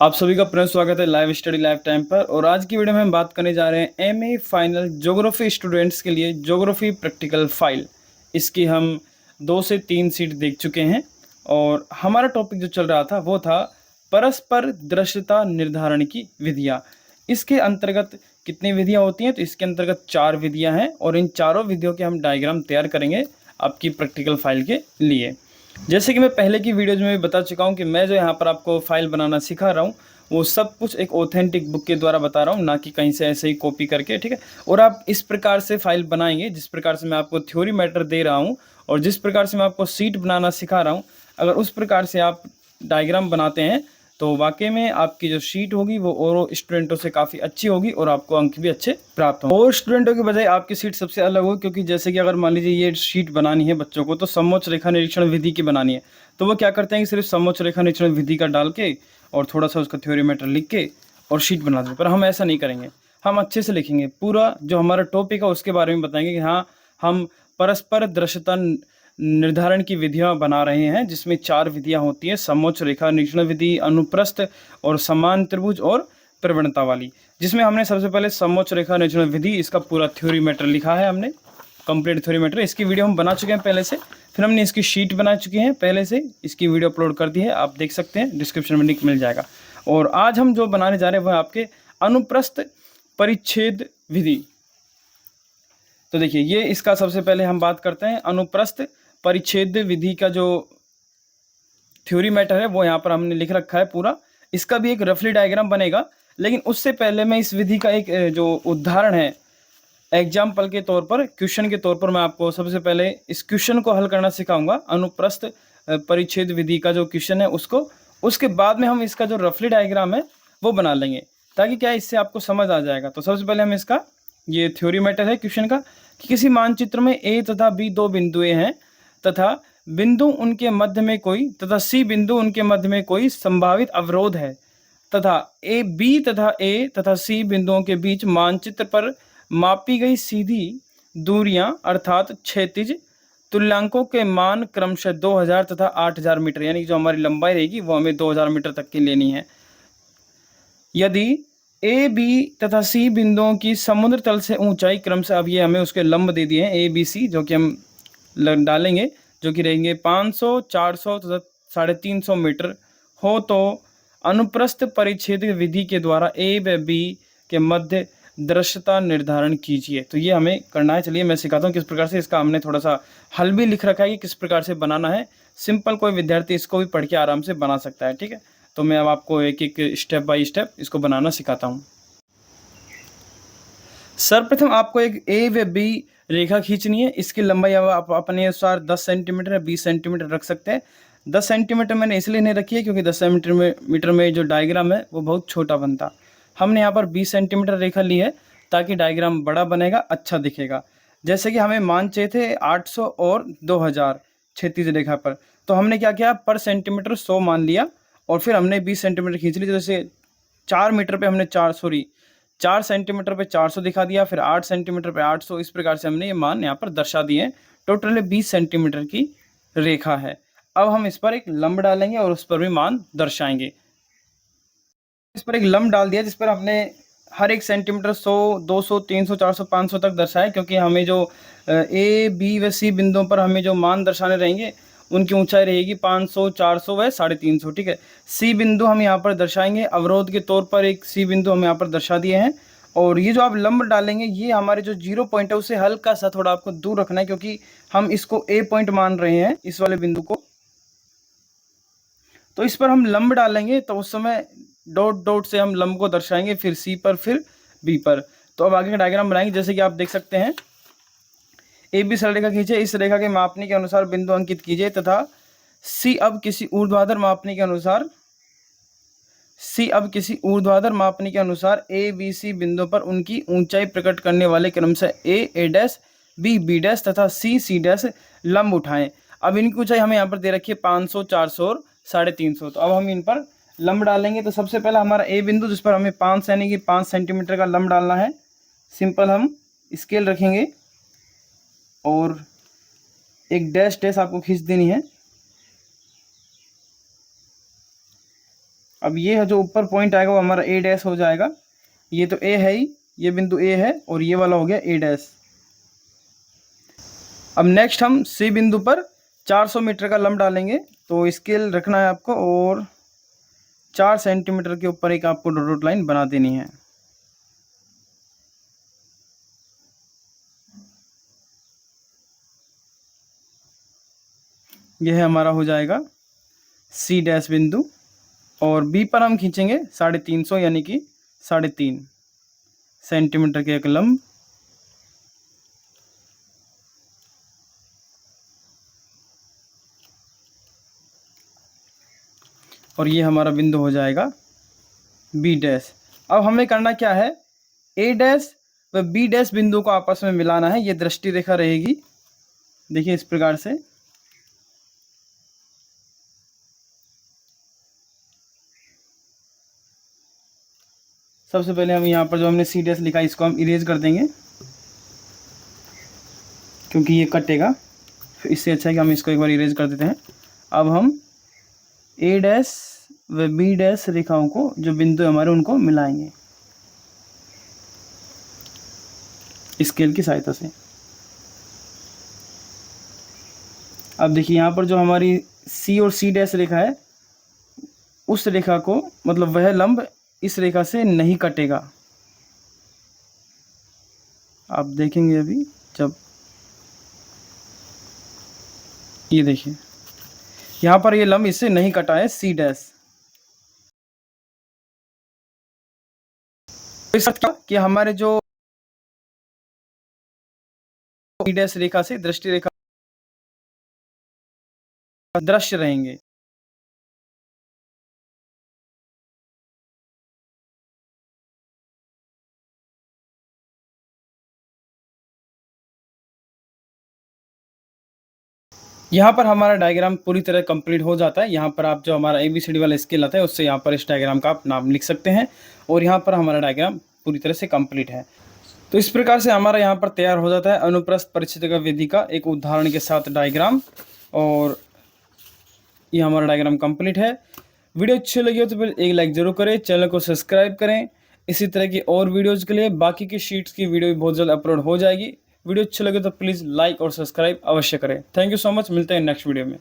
आप सभी का पुनः स्वागत है लाइव स्टडी लाइव टाइम पर। और आज की वीडियो में हम बात करने जा रहे हैं एमए फाइनल ज्योग्राफी स्टूडेंट्स के लिए ज्योग्राफी प्रैक्टिकल फाइल। इसकी हम 2 से 3 सीट देख चुके हैं और हमारा टॉपिक जो चल रहा था वो था परस्पर दृश्यता निर्धारण की विधियाँ। इसके अंतर्गत कितनी विधियाँ होती हैं? तो इसके अंतर्गत 4 विधियाँ हैं और इन चारों विधियों के हम डायग्राम तैयार करेंगे आपकी प्रैक्टिकल फाइल के लिए। जैसे कि मैं पहले की वीडियोज़ में भी बता चुका हूँ कि मैं जो यहाँ पर आपको फाइल बनाना सिखा रहा हूँ वो सब कुछ एक ऑथेंटिक बुक के द्वारा बता रहा हूँ, ना कि कहीं से ऐसे ही कॉपी करके, ठीक है। और आप इस प्रकार से फाइल बनाएंगे जिस प्रकार से मैं आपको थ्योरी मैटर दे रहा हूँ और जिस प्रकार से मैं आपको सीट बनाना सिखा रहा हूँ, अगर उस प्रकार से आप डायग्राम बनाते हैं तो वाकई में आपकी जो शीट होगी वो और स्टूडेंटों से काफ़ी अच्छी होगी और आपको अंक भी अच्छे प्राप्त होंगे। और स्टूडेंटों की बजाय आपकी सीट सबसे अलग होगी, क्योंकि जैसे कि अगर मान लीजिए ये शीट बनानी है बच्चों को तो समोच्च रेखा निरीक्षण विधि की बनानी है, तो वो क्या करते हैं कि सिर्फ समोच्च रेखा निरीक्षण विधि का डाल के और थोड़ा सा उसका थ्योरी मैटर लिख के और शीट बना दें। पर हम ऐसा नहीं करेंगे, हम अच्छे से लिखेंगे, पूरा जो हमारा टॉपिक है उसके बारे में बताएंगे कि हाँ हम परस्पर दृश्यता निर्धारण की विधियां बना रहे हैं, जिसमें 4 विधियां होती हैं: समोच्च रेखा निरीक्षण विधि, अनुप्रस्थ और समान त्रिभुज और प्रवणता वाली। जिसमें हमने सबसे पहले समोच्च रेखा निरीक्षण विधि, इसका पूरा थ्योरी मैटर लिखा है हमने, कंप्लीट थ्योरी मैटर। इसकी वीडियो हम बना चुके हैं पहले से, फिर हमने इसकी शीट बना चुके हैं पहले से, इसकी वीडियो अपलोड कर दी है, आप देख सकते हैं, डिस्क्रिप्शन में लिंक मिल जाएगा। और आज हम जो बनाने जा रहे हैं वह आपके अनुप्रस्थ परिच्छेद विधि। तो देखिए ये इसका सबसे पहले हम बात करते हैं अनुप्रस्थ परिच्छेद विधि का जो थ्योरी मैटर है वो यहाँ पर हमने लिख रखा है पूरा। इसका भी एक रफली डायग्राम बनेगा, लेकिन उससे पहले मैं इस विधि का एक जो उदाहरण है एग्जाम्पल के तौर पर, क्वेश्चन के तौर पर, मैं आपको सबसे पहले इस क्वेश्चन को हल करना सिखाऊंगा। अनुप्रस्थ परिच्छेद विधि का जो क्वेश्चन है उसको, उसके बाद में हम इसका जो रफली डायग्राम है वो बना लेंगे, ताकि क्या इससे आपको समझ आ जाएगा। तो सबसे पहले हम इसका ये थ्योरी मैटर है क्वेश्चन का कि किसी मानचित्र में ए तथा बी 2 बिंदुएं हैं तथा बिंदु उनके मध्य में कोई तथा सी बिंदु उनके मध्य में कोई संभावित अवरोध है तथा ए बी तथा ए तथा सी बिंदुओं के बीच मानचित्र पर मापी गई सीधी दूरियां अर्थात क्षैतिज तुल्यांकों के मान क्रमशः 2000 तथा 8000 मीटर, यानी जो हमारी लंबाई रहेगी वो हमें 2000 मीटर तक की लेनी है। यदि ए बी तथा सी बिंदुओं की समुद्र तल से ऊंचाई क्रमशः, अब ये हमें उसके लंब दे दिए हैं ए बी सी, जो कि हम डालेंगे, जो कि रहेंगे 500, 400 तथा 350 मीटर हो, तो अनुप्रस्थ परिच्छेद विधि के द्वारा ए व बी के मध्य दृश्यता निर्धारण कीजिए। तो ये हमें करना है। चलिए मैं सिखाता हूँ किस प्रकार से। इसका हमने थोड़ा सा हल भी लिख रखा है कि किस प्रकार से बनाना है। सिंपल, कोई विद्यार्थी इसको भी पढ़ के आराम से बना सकता है, ठीक है। तो मैं अब आपको एक एक स्टेप बाय स्टेप इसको बनाना सिखाता हूँ। सर्वप्रथम आपको एक ए व बी रेखा खींचनी है। इसकी लंबाई अब आप अपने अनुसार 10 सेंटीमीटर या 20 सेंटीमीटर रख सकते हैं। 10 सेंटीमीटर मैंने इसलिए नहीं रखी है क्योंकि 10 सेंटीमीटर में जो डायग्राम है वो बहुत छोटा बनता। हमने यहाँ पर 20 सेंटीमीटर रेखा ली है ताकि डायग्राम बड़ा बनेगा, अच्छा दिखेगा। जैसे कि हमें मान चाहिए थे 800 और 2000 क्षैतिज रेखा पर, तो हमने क्या किया, पर सेंटीमीटर 100 मान लिया और फिर हमने 20 सेंटीमीटर खींच ली। जैसे 4 मीटर पे हमने 4 सेंटीमीटर पे 400 दिखा दिया, फिर 8 सेंटीमीटर पे 800। इस प्रकार से हमने ये मान यहाँ पर दर्शा दिए हैं। टोटल 20 सेंटीमीटर की रेखा है। अब हम इस पर एक लंब डालेंगे और उस पर भी मान दर्शाएंगे। इस पर एक लंब डाल दिया जिस पर हमने हर एक सेंटीमीटर 100, 200, 300, 400, 500 तक दर्शाया, क्योंकि हमें जो ए बी व सी बिंदुओं पर हमें जो मान दर्शाने रहेंगे उनकी ऊंचाई रहेगी 500, 400 व 350, ठीक है। सी बिंदु हम यहाँ पर दर्शाएंगे अवरोध के तौर पर, एक सी बिंदु हम यहाँ पर दर्शा दिए हैं। और ये जो आप लंब डालेंगे ये हमारे जो 0 पॉइंट है उससे हल्का सा थोड़ा आपको दूर रखना है, क्योंकि हम इसको ए पॉइंट मान रहे हैं, इस वाले बिंदु को। तो इस पर हम लंब डालेंगे तो उस समय डॉट डॉट से हम लंब को दर्शाएंगे, फिर सी पर, फिर बी पर। तो अब आगे का डायग्राम बनाएंगे। जैसे कि आप देख सकते हैं, ए बी सरल रेखा खींचे, इस रेखा के मापने के अनुसार बिंदु अंकित कीजिए तथा सी अब किसी ऊर्ध्वाधर मापने के अनुसार ए बी सी बिंदु पर उनकी ऊंचाई प्रकट करने वाले क्रम से ए डैश, बी डैश तथा सी डैश लंब उठाएं। अब इनकी ऊंचाई हमें यहाँ पर दे रखी है 500, 400 और 350। तो अब हम इन पर लंब डालेंगे। तो सबसे पहला हमारा ए बिंदु जिस पर हमें 5 यानी कि 5 सेंटीमीटर का लंब डालना है। सिंपल हम स्केल रखेंगे और एक डैश डैश आपको खींच देनी है। अब ये है जो ऊपर पॉइंट आएगा वो हमारा ए डैश हो जाएगा। ये तो ए है ही, ये बिंदु ए है और ये वाला हो गया ए डैश। अब नेक्स्ट हम सी बिंदु पर 400 मीटर का लंब डालेंगे। तो स्केल रखना है आपको और 4 सेंटीमीटर के ऊपर एक आपको डॉट लाइन बना देनी है। यह हमारा हो जाएगा सी डैश बिंदु और बी पर हम खींचेंगे 350 यानी कि 3.5 सेंटीमीटर के एक लंब। और ये हमारा बिंदु हो जाएगा बी डैश। अब हमें करना क्या है, ए डैश व बी डैश बिंदु को आपस में मिलाना है। ये दृष्टि रेखा रहेगी, देखिए इस प्रकार से। सबसे पहले हम यहाँ पर जो हमने सी डैश लिखा इसको हम इरेज कर देंगे क्योंकि ये कटेगा। फिर इससे अच्छा है कि हम इसको एक बार इरेज कर देते हैं। अब हम ए डैश व बी डैश रेखाओं को, जो बिंदु हमारे, उनको मिलाएंगे स्केल की सहायता से। अब देखिए यहाँ पर जो हमारी सी और सी डैश रेखा है, उस रेखा को, मतलब वह लंब इस रेखा से नहीं कटेगा। आप देखेंगे अभी जब ये देखिए यहाँ पर ये लंब इससे नहीं कटा है सी डैश। इस कि हमारे जो सी डैश रेखा से दृष्टि रेखा दृश्य रहेंगे। यहाँ पर हमारा डायग्राम पूरी तरह कंप्लीट हो जाता है। यहाँ पर आप जो हमारा ABCD वाला स्केल आता है उससे यहाँ पर इस डायग्राम का आप नाम लिख सकते हैं और यहाँ पर हमारा डायग्राम पूरी तरह से कंप्लीट है। तो इस प्रकार से हमारा यहाँ पर तैयार हो जाता है अनुप्रस्थ परिच्छेद विधि का एक उदाहरण के साथ डायग्राम। और ये हमारा डायग्राम कंप्लीट है। वीडियो अच्छी लगी हो तो फिर एक लाइक जरूर करें, चैनल को सब्सक्राइब करें। इसी तरह की और वीडियोज़ के लिए बाकी की शीट्स की वीडियो भी बहुत जल्द अपलोड हो जाएगी। वीडियो अच्छी लगे तो प्लीज़ लाइक और सब्सक्राइब अवश्य करें। थैंक यू सो मच, मिलते हैं नेक्स्ट वीडियो में।